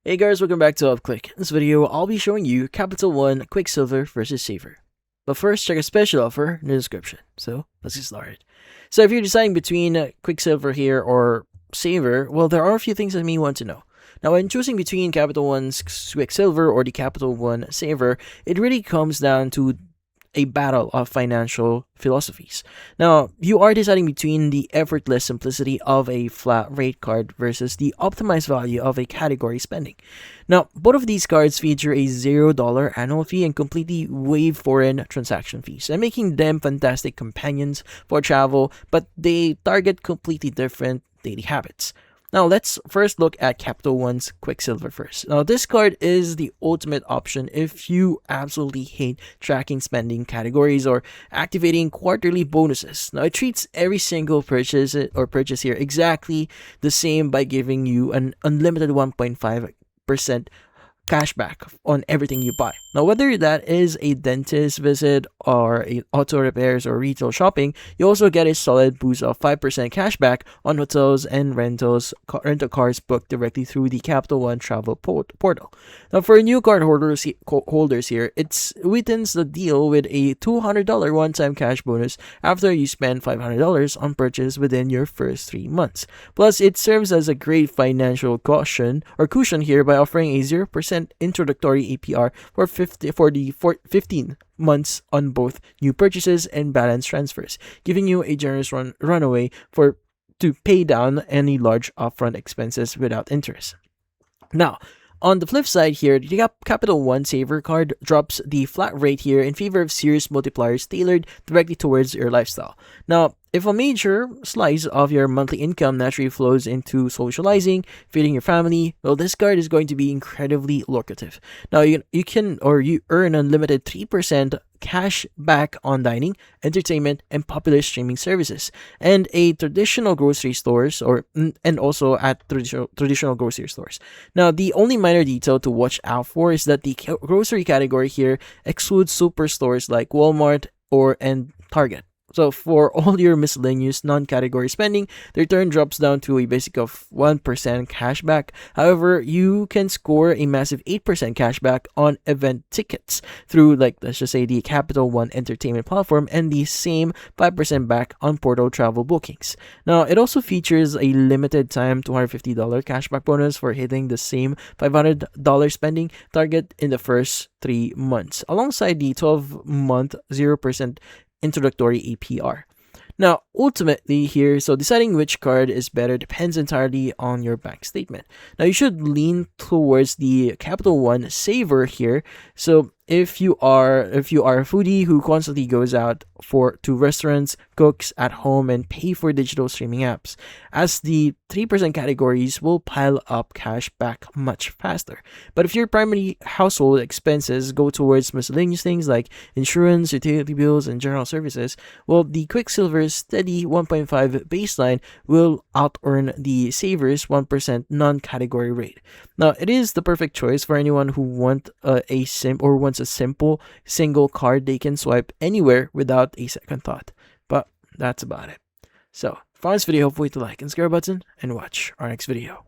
Hey guys, welcome back to UpClick. In this video, I'll be showing you Capital One Quicksilver versus Savor. But first, check a special offer in the description. So, let's get started. So if you're deciding between Quicksilver here or Savor, well, there are a few things that you may want to know. Now, when choosing between Capital One's Quicksilver or the Capital One Savor, it really comes down to a battle of financial philosophies. Now, you are deciding between the effortless simplicity of a flat rate card versus the optimized value of a category spending. Now, both of these cards feature a $0 annual fee and completely waive foreign transaction fees, and making them fantastic companions for travel, but they target completely different daily habits. Now, let's first look at Capital One's Quicksilver first. Now, this card is the ultimate option if you absolutely hate tracking spending categories or activating quarterly bonuses. Now, it treats every single purchase here exactly the same by giving you an unlimited 1.5% cashback on everything you buy. Now, whether that is a dentist visit or a auto repairs or retail shopping, you also get a solid boost of 5% cashback on hotels and rental cars booked directly through the Capital One travel portal. Now, for new card holders here, it sweetens the deal with a $200 one-time cash bonus after you spend $500 on purchase within your first 3 months. Plus, it serves as a great financial cushion here by offering a 0% introductory APR for 15 months on both new purchases and balance transfers, giving you a generous runaway to pay down any large upfront expenses without interest. Now, on the flip side here, the Capital One Savor card drops the flat rate here in favor of serious multipliers tailored directly towards your lifestyle. Now, if a major slice of your monthly income naturally flows into socializing, feeding your family, well, this card is going to be incredibly lucrative. Now, you earn unlimited 3% cash back on dining, entertainment, and popular streaming services, and traditional grocery stores and also at traditional grocery stores. Now, the only minor detail to watch out for is that the grocery category here excludes superstores like Walmart and Target. So for all your miscellaneous non-category spending, the return drops down to a basic of 1% cashback. However, you can score a massive 8% cashback on event tickets through, let's just say, the Capital One entertainment platform, and the same 5% back on portal travel bookings. Now, it also features a limited time $250 cashback bonus for hitting the same $500 spending target in the first 3 months, alongside the 12-month 0% introductory APR. Now, ultimately here, so deciding which card is better depends entirely on your bank statement. Now, you should lean towards the Capital One Savor here. So if you are a foodie who constantly goes out to restaurants, cooks at home, and pay for digital streaming apps, as the 3% categories will pile up cash back much faster. But if your primary household expenses go towards miscellaneous things like insurance, utility bills, and general services, well, the Quicksilver's steady 1.5 baseline will out-earn the Savor's 1% non-category rate. Now, it is the perfect choice for anyone who wants a simple single card they can swipe anywhere without a second thought. But that's about it. So, if you found this video, hopefully hit the like and subscribe button and watch our next video.